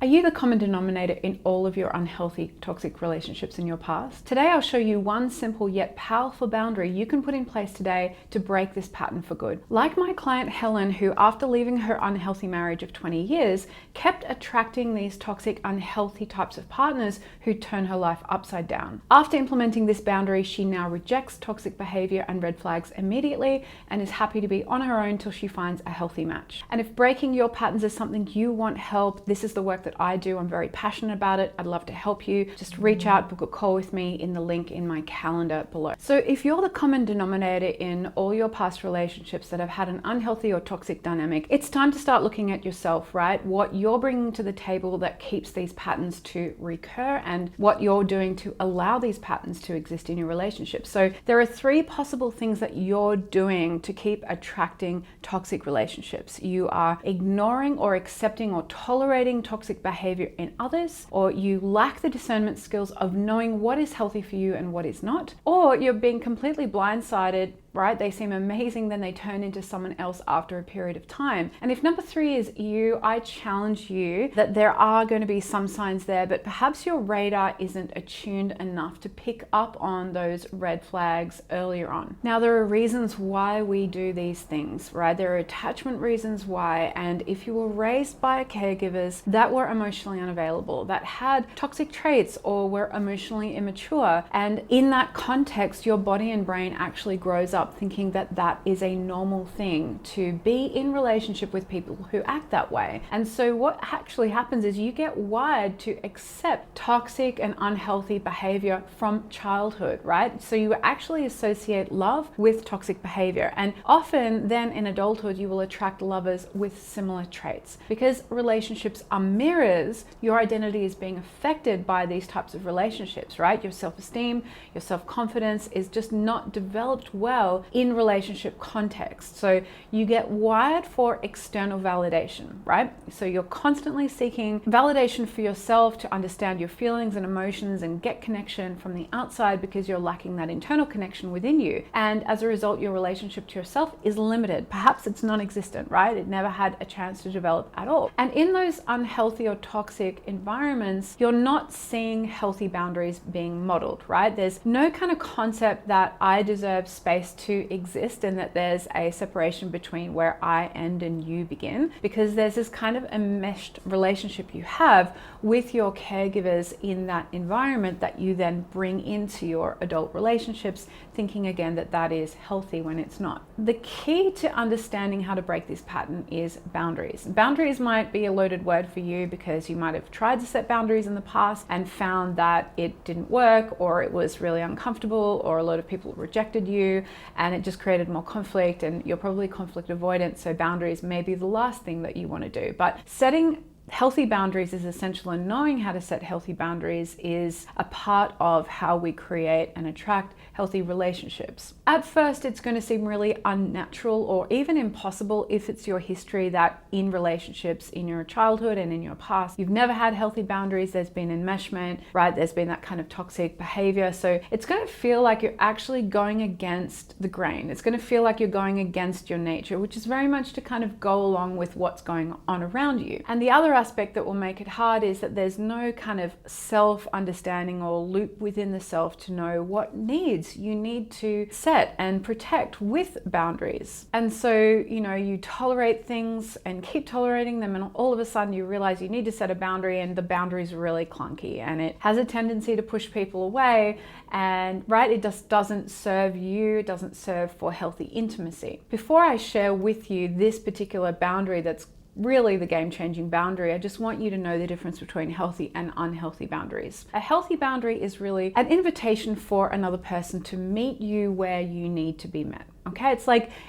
Are you the common denominator in all of your unhealthy, toxic relationships in your past? Today, I'll show you one simple yet powerful boundary you can put in place today to break this pattern for good. Like my client Helen, who after leaving her unhealthy marriage of 20 years, kept attracting these toxic, unhealthy types of partners who turn her life upside down. After implementing this boundary, she now rejects toxic behavior and red flags immediately and is happy to be on her own till she finds a healthy match. And if breaking your patterns is something you want help, this is the work that I do. I'm very passionate about it. I'd love to help you. Just reach out, book a call with me in the link in my calendar below. So if you're the common denominator in all your past relationships that have had an unhealthy or toxic dynamic, it's time to start looking at yourself, right? What you're bringing to the table that keeps these patterns to recur and what you're doing to allow these patterns to exist in your relationship. So there are 3 possible things that you're doing to keep attracting toxic relationships. You are ignoring or accepting or tolerating toxic behavior in others, or you lack the discernment skills of knowing what is healthy for you and what is not, or you're being completely blindsided, right? They seem amazing, then they turn into someone else after a period of time. And if number 3 is you, I challenge you that there are going to be some signs there, but perhaps your radar isn't attuned enough to pick up on those red flags earlier on. Now, there are reasons why we do these things, right? There are attachment reasons why. And if you were raised by caregivers that were emotionally unavailable, that had toxic traits or were emotionally immature, and in that context, your body and brain actually grows up thinking that that is a normal thing to be in relationship with people who act that way. And so what actually happens is you get wired to accept toxic and unhealthy behavior from childhood, right? So you actually associate love with toxic behavior. And often then in adulthood, you will attract lovers with similar traits. Because relationships are mirrors, your identity is being affected by these types of relationships, right? Your self-esteem, your self-confidence is just not developed well in relationship context. So you get wired for external validation, right? So you're constantly seeking validation for yourself to understand your feelings and emotions and get connection from the outside because you're lacking that internal connection within you. And as a result, your relationship to yourself is limited. Perhaps it's non-existent, right? It never had a chance to develop at all. And in those unhealthy or toxic environments, you're not seeing healthy boundaries being modeled, right? There's no kind of concept that I deserve space to exist and that there's a separation between where I end and you begin, because there's this kind of enmeshed relationship you have with your caregivers in that environment that you then bring into your adult relationships, thinking again that that is healthy when it's not. The key to understanding how to break this pattern is boundaries. Boundaries might be a loaded word for you because you might have tried to set boundaries in the past and found that it didn't work, or it was really uncomfortable, or a lot of people rejected you and it just created more conflict, and you're probably conflict avoidant, so boundaries may be the last thing that you want to do. But setting healthy boundaries is essential, and knowing how to set healthy boundaries is a part of how we create and attract healthy relationships. At first, it's going to seem really unnatural or even impossible if it's your history that in relationships in your childhood and in your past, you've never had healthy boundaries. There's been enmeshment, right? There's been that kind of toxic behavior. So it's going to feel like you're actually going against the grain. It's going to feel like you're going against your nature, which is very much to kind of go along with what's going on around you. And the other aspect that will make it hard is that there's no kind of self-understanding or loop within the self to know what needs you need to set and protect with boundaries. And so, you tolerate things and keep tolerating them, and all of a sudden you realize you need to set a boundary, and the boundary is really clunky and it has a tendency to push people away, and right, it just doesn't serve you, it doesn't serve for healthy intimacy. Before I share with you this particular boundary that's really the game-changing boundary, I just want you to know the difference between healthy and unhealthy boundaries. A healthy boundary is really an invitation for another person to meet you where you need to be met. Okay,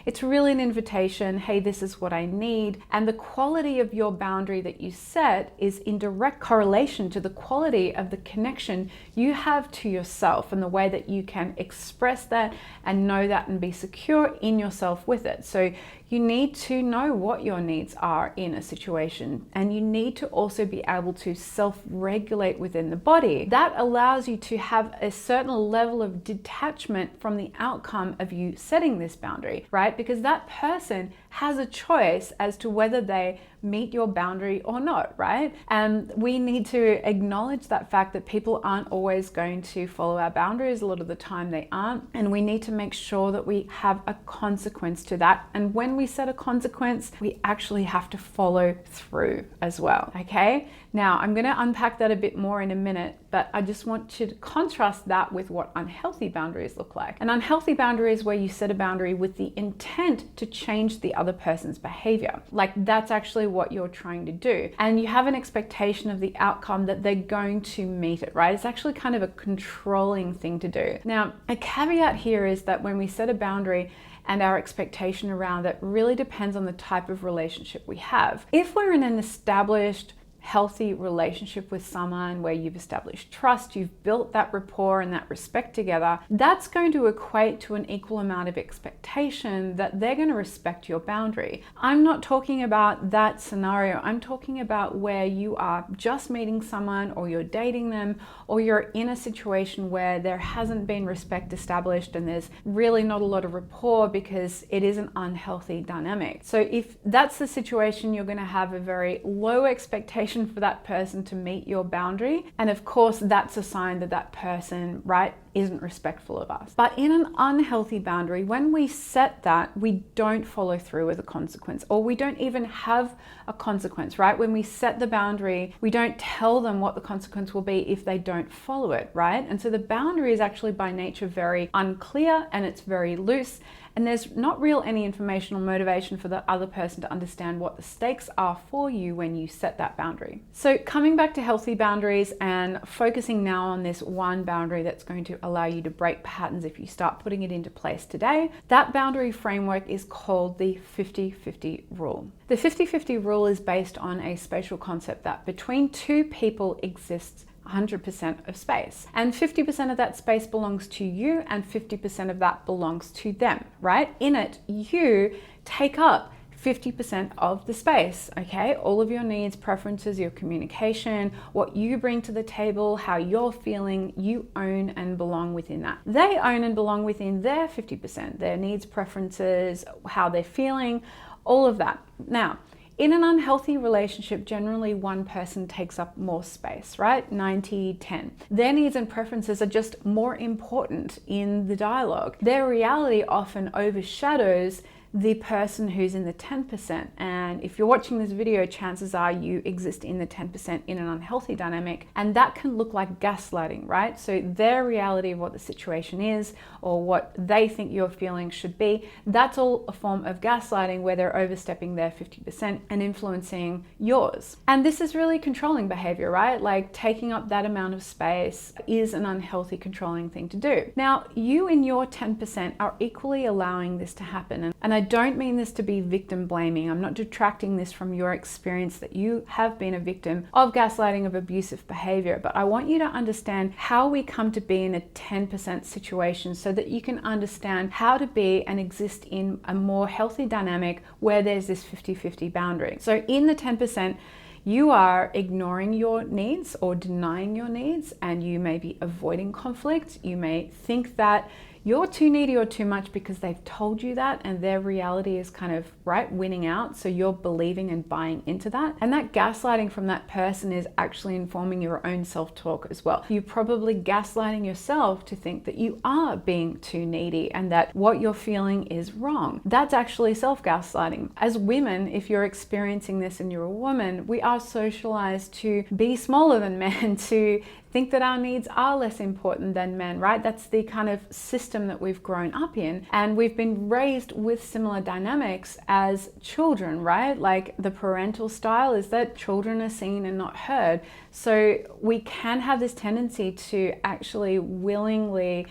it's really an invitation. Hey, this is what I need. And the quality of your boundary that you set is in direct correlation to the quality of the connection you have to yourself and the way that you can express that and know that and be secure in yourself with it. So you need to know what your needs are in a situation, and you need to also be able to self-regulate within the body. That allows you to have a certain level of detachment from the outcome of you setting this boundary, right? Because that person has a choice as to whether they meet your boundary or not, right? And we need to acknowledge that fact that people aren't always going to follow our boundaries. A lot of the time they aren't. And we need to make sure that we have a consequence to that. And when we set a consequence, we actually have to follow through as well, okay? Now, I'm going to unpack that a bit more in a minute, but I just want to contrast that with what unhealthy boundaries look like. An unhealthy boundary is where you set a boundary with the intent to change the other person's behavior. Like, that's actually what you're trying to do. And you have an expectation of the outcome that they're going to meet it, right? It's actually kind of a controlling thing to do. Now, a caveat here is that when we set a boundary, and our expectation around it really depends on the type of relationship we have. If we're in an established, healthy relationship with someone where you've established trust, you've built that rapport and that respect together, that's going to equate to an equal amount of expectation that they're going to respect your boundary. I'm not talking about that scenario. I'm talking about where you are just meeting someone, or you're dating them, or you're in a situation where there hasn't been respect established and there's really not a lot of rapport because it is an unhealthy dynamic. So if that's the situation, you're going to have a very low expectation for that person to meet your boundary. And of course, that's a sign that that person, right, isn't respectful of us. But in an unhealthy boundary, when we set that, we don't follow through with a consequence, or we don't even have a consequence, right? When we set the boundary, we don't tell them what the consequence will be if they don't follow it, right? And so the boundary is actually by nature very unclear, and it's very loose. And there's not real any information or motivation for the other person to understand what the stakes are for you when you set that boundary. So coming back to healthy boundaries and focusing now on this one boundary that's going to allow you to break patterns if you start putting it into place today, that boundary framework is called the 50-50 rule. The 50-50 rule is based on a spatial concept that between two people exists 100% of space, and 50% of that space belongs to you and 50% of that belongs to them, right? In it, you take up 50% of the space, okay? All of your needs, preferences, your communication, what you bring to the table, how you're feeling, you own and belong within that. They own and belong within their 50%, their needs, preferences, how they're feeling, all of that. Now, in an unhealthy relationship, generally one person takes up more space, right? 90-10. Their needs and preferences are just more important in the dialogue. Their reality often overshadows the person who's in the 10%. And if you're watching this video, chances are you exist in the 10% in an unhealthy dynamic. And that can look like gaslighting, right? So their reality of what the situation is, or what they think your feelings should be, that's all a form of gaslighting where they're overstepping their 50% and influencing yours. And this is really controlling behavior, right? Like taking up that amount of space is an unhealthy controlling thing to do. Now, you in your 10% are equally allowing this to happen. And I don't mean this to be victim blaming. I'm not detracting this from your experience that you have been a victim of gaslighting, of abusive behavior, but I want you to understand how we come to be in a 10% situation so that you can understand how to be and exist in a more healthy dynamic where there's this 50-50 boundary. So in the 10%, you are ignoring your needs or denying your needs, and you may be avoiding conflict. You may think that you're too needy or too much because they've told you that, and their reality is kind of, right, winning out. So you're believing and buying into that. And that gaslighting from that person is actually informing your own self-talk as well. You're probably gaslighting yourself to think that you are being too needy and that what you're feeling is wrong. That's actually self-gaslighting. As women, if you're experiencing this and you're a woman, we are socialized to be smaller than men, to think that our needs are less important than men, right? That's the kind of system that we've grown up in. And we've been raised with similar dynamics as children, right? Like the parental style is that children are seen and not heard. So we can have this tendency to actually willingly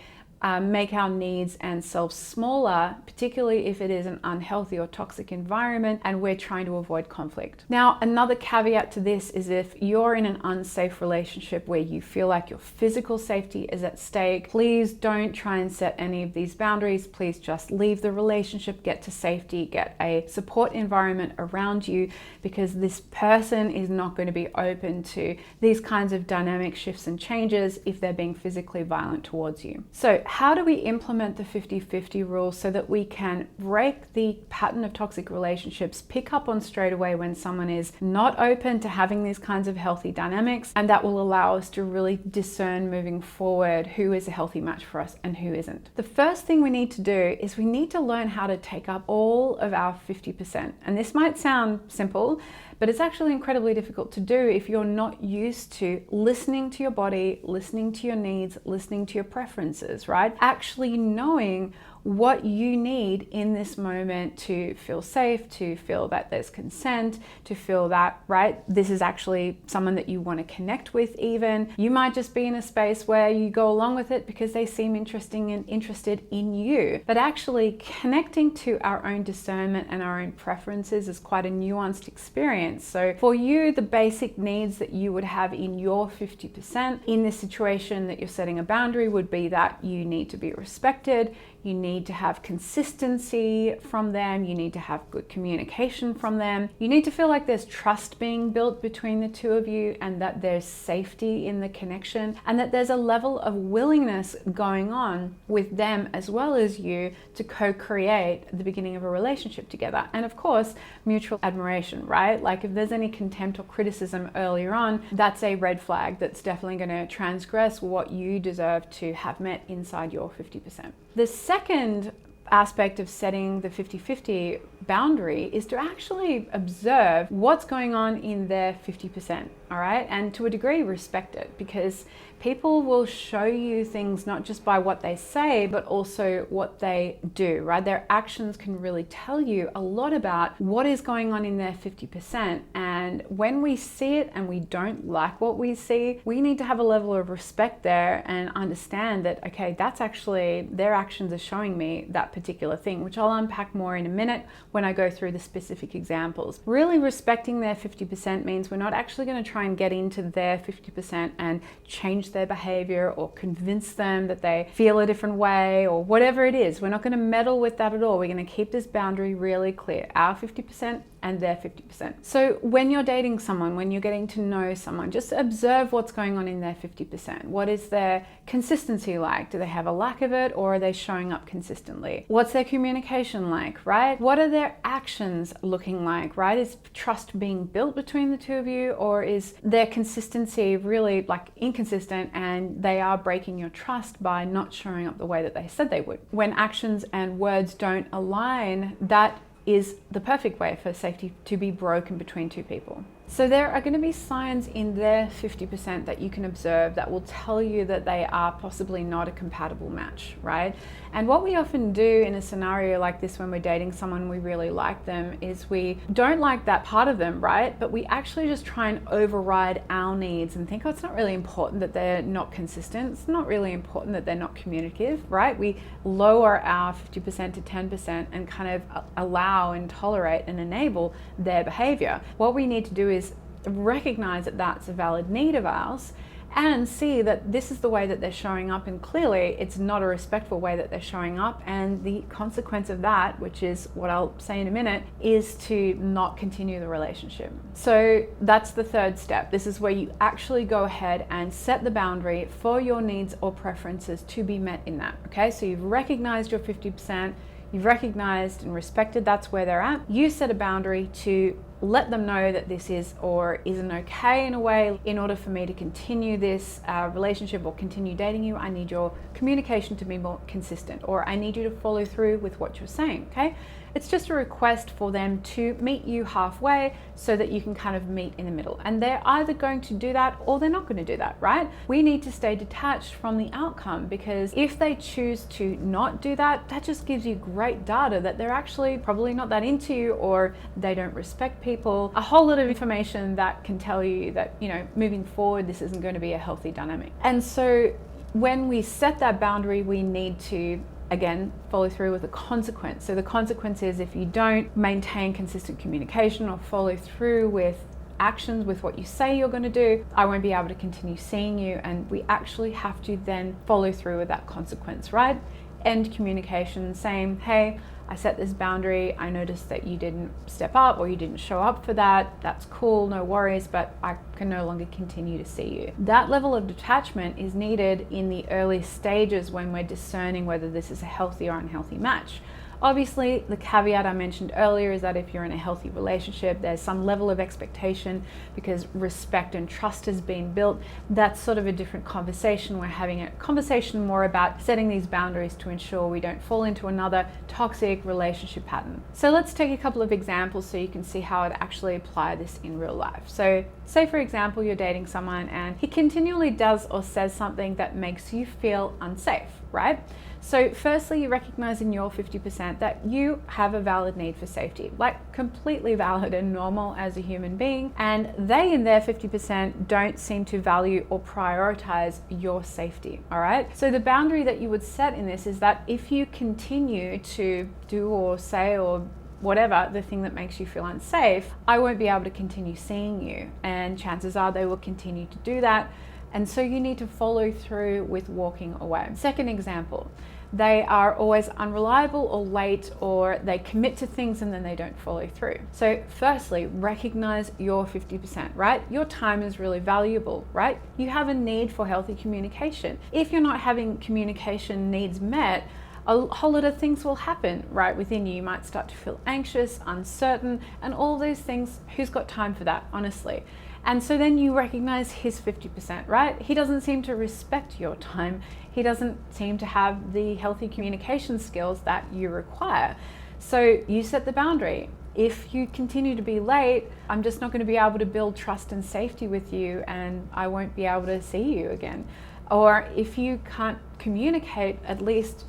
make our needs and selves smaller, particularly if it is an unhealthy or toxic environment and we're trying to avoid conflict. Now, another caveat to this is if you're in an unsafe relationship where you feel like your physical safety is at stake, please don't try and set any of these boundaries. Please just leave the relationship, get to safety, get a support environment around you, because this person is not going to be open to these kinds of dynamic shifts and changes if they're being physically violent towards you. So how do we implement the 50-50 rule so that we can break the pattern of toxic relationships, pick up on straight away when someone is not open to having these kinds of healthy dynamics, and that will allow us to really discern moving forward who is a healthy match for us and who isn't. The first thing we need to do is we need to learn how to take up all of our 50%. And this might sound simple, but it's actually incredibly difficult to do if you're not used to listening to your body, listening to your needs, listening to your preferences, right? Actually knowing what you need in this moment to feel safe, to feel that there's consent, to feel that, right, this is actually someone that you want to connect with even. You might just be in a space where you go along with it because they seem interesting and interested in you. But actually connecting to our own discernment and our own preferences is quite a nuanced experience. So for you, the basic needs that you would have in your 50% in this situation that you're setting a boundary would be that you need to be respected, you need to have consistency from them, you need to have good communication from them, you need to feel like there's trust being built between the two of you and that there's safety in the connection and that there's a level of willingness going on with them as well as you to co-create the beginning of a relationship together. And of course, mutual admiration, right? Like if there's any contempt or criticism earlier on, that's a red flag that's definitely going to transgress what you deserve to have met inside your 50%. The second aspect of setting the 50-50 boundary is to actually observe what's going on in their 50%, all right? And to a degree, respect it, because people will show you things not just by what they say, but also what they do, right? Their actions can really tell you a lot about what is going on in their 50%. And when we see it and we don't like what we see, we need to have a level of respect there and understand that, okay, that's actually, their actions are showing me that particular thing, which I'll unpack more in a minute when I go through the specific examples. Really respecting their 50% means we're not actually going to try and get into their 50% and change their behavior or convince them that they feel a different way or whatever it is. We're not going to meddle with that at all. We're going to keep this boundary really clear, our 50% and their 50%. So when you're dating someone, when you're getting to know someone, just observe what's going on in their 50%. What is their consistency like? Do they have a lack of it, or are they showing up consistently? What's their communication like, right? What are their actions looking like, right? Is trust being built between the two of you, or is their consistency really like inconsistent and they are breaking your trust by not showing up the way that they said they would? When actions and words don't align, that is the perfect way for safety to be broken between two people. So there are going to be signs in their 50% that you can observe that will tell you that they are possibly not a compatible match, right? And what we often do in a scenario like this when we're dating someone we really like them is we don't like that part of them, right? But we actually just try and override our needs and think, oh, it's not really important that they're not consistent. It's not really important that they're not communicative, right? We lower our 50% to 10% and kind of allow and tolerate and enable their behavior. What we need to do is recognize that that's a valid need of ours and see that this is the way that they're showing up, and clearly it's not a respectful way that they're showing up, and the consequence of that, which is what I'll say in a minute, is to not continue the relationship. So that's the third step. This is where you actually go ahead and set the boundary for your needs or preferences to be met in that, okay? So you've recognized your 50%, you've recognized and respected that's where they're at. You set a boundary to let them know that this is or isn't okay in a way. In order for me to continue this relationship or continue dating you, I need your communication to be more consistent, or I need you to follow through with what you're saying, okay? It's just a request for them to meet you halfway so that you can kind of meet in the middle. And they're either going to do that or they're not going to do that, right? We need to stay detached from the outcome, because if they choose to not do that, that just gives you great data that they're actually probably not that into you, or they don't respect people. A whole lot of information that can tell you that, you know, moving forward, this isn't going to be a healthy dynamic. And so when we set that boundary, we need to again, follow through with a consequence. So the consequence is if you don't maintain consistent communication or follow through with actions with what you say you're going to do, I won't be able to continue seeing you, and we actually have to then follow through with that consequence, right? End communication, saying, hey, I set this boundary, I noticed that you didn't step up or you didn't show up for that. That's cool, no worries, but I can no longer continue to see you. That level of detachment is needed in the early stages when we're discerning whether this is a healthy or unhealthy match. Obviously, the caveat I mentioned earlier is that if you're in a healthy relationship, there's some level of expectation because respect and trust has been built. That's sort of a different conversation. We're having a conversation more about setting these boundaries to ensure we don't fall into another toxic relationship pattern. So let's take a couple of examples so you can see how I'd actually apply this in real life. So say for example, you're dating someone and he continually does or says something that makes you feel unsafe, right? So firstly, you recognize in your 50% that you have a valid need for safety, like completely valid and normal as a human being, and they in their 50% don't seem to value or prioritize your safety, all right? So the boundary that you would set in this is that if you continue to do or say or whatever the thing that makes you feel unsafe, I won't be able to continue seeing you, and chances are they will continue to do that. And so you need to follow through with walking away. Second example, they are always unreliable or late, or they commit to things and then they don't follow through. So firstly, recognize your 50%, right? Your time is really valuable, right? You have a need for healthy communication. If you're not having communication needs met, a whole lot of things will happen right within you. You might start to feel anxious, uncertain, and all those things. Who's got time for that, honestly? And so then you recognize his 50%, right? He doesn't seem to respect your time. He doesn't seem to have the healthy communication skills that you require. So you set the boundary. If you continue to be late, I'm just not going to be able to build trust and safety with you, and I won't be able to see you again. Or if you can't communicate, at least,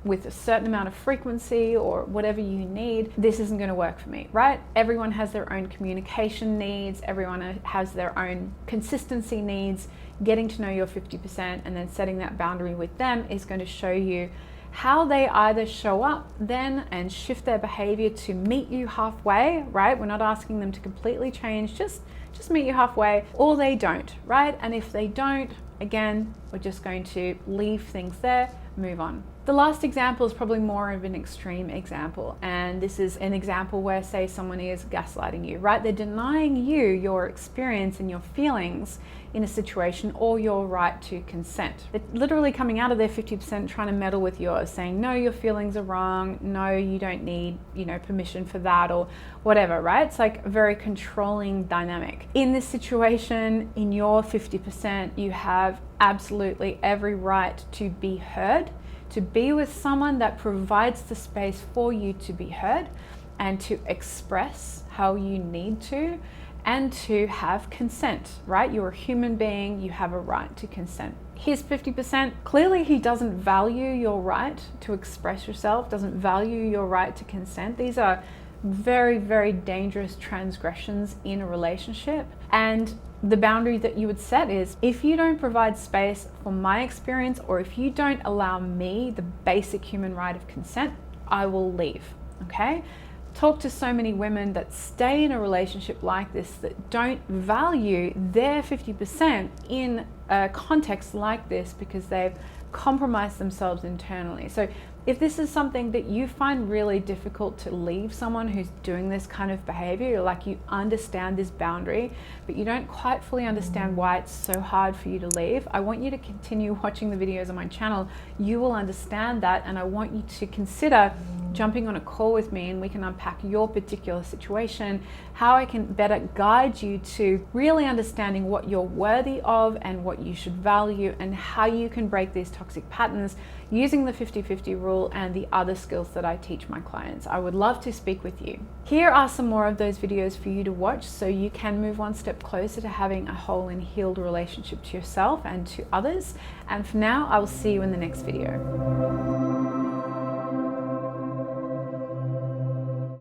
with a certain amount of frequency or whatever you need, this isn't going to work for me, right? Everyone has their own communication needs. Everyone has their own consistency needs. Getting to know your 50% and then setting that boundary with them is going to show you how they either show up then and shift their behavior to meet you halfway, right? We're not asking them to completely change, just meet you halfway, or they don't, right? And if they don't, again, we're just going to leave things there, move on. The last example is probably more of an extreme example, and this is an example where, say, someone is gaslighting you, right? They're denying you your experience and your feelings in a situation or your right to consent. They're literally coming out of their 50% trying to meddle with yours, saying, no, your feelings are wrong, no, you don't need, permission for that, or whatever, right? It's like a very controlling dynamic. In this situation, in your 50%, you have absolutely every right to be heard, to be with someone that provides the space for you to be heard and to express how you need to, and to have consent, right? You're a human being, you have a right to consent. His 50%, clearly he doesn't value your right to express yourself, doesn't value your right to consent. These are very, very dangerous transgressions in a relationship. And the boundary that you would set is, if you don't provide space for my experience, or if you don't allow me the basic human right of consent, I will leave, okay? Talk to so many women that stay in a relationship like this that don't value their 50% in a context like this because they've compromised themselves internally. So if this is something that you find really difficult to leave someone who's doing this kind of behavior, like you understand this boundary, but you don't quite fully understand why it's so hard for you to leave, I want you to continue watching the videos on my channel. You will understand that, and I want you to consider jumping on a call with me and we can unpack your particular situation, how I can better guide you to really understanding what you're worthy of and what you should value, and how you can break these toxic patterns using the 50-50 rule and the other skills that I teach my clients. I would love to speak with you. Here are some more of those videos for you to watch so you can move one step closer to having a whole and healed relationship to yourself and to others. And for now, I will see you in the next video.